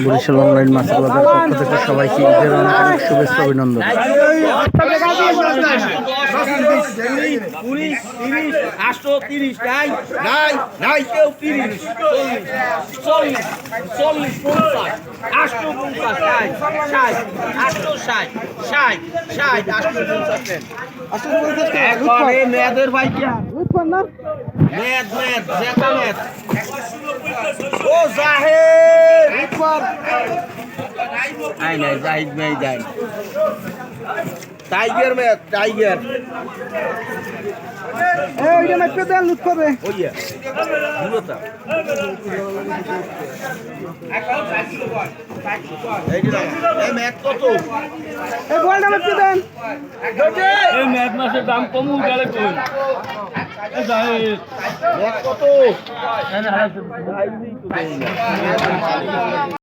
Barishal online মাছ আলাদার পক্ষ থেকে সবাইকে ঈদের অনেক অনেক শুভেচ্ছা অভিনন্দন। 830 নাই নাই নাই কেউ 30 40 40 50 850 নাই 60 860 60 60 850 একবারে মেয়েদের ভাই কি উঠবেন না মেদ মেদ জেতা মেদ ও জাহের উঠবেন আই নাই জাহিদ নাই যাই টাইগার মেদ টাইগার এই যে ম্যাচ পেতে লুট করবে ওইয়া দূরতা এই যে এই ম্যাচ কত এই গোলটা ম্যাচ পেতেন এই ম্যাচ মাসের দাম কম গেলে কই এই যায় ম্যাচ কত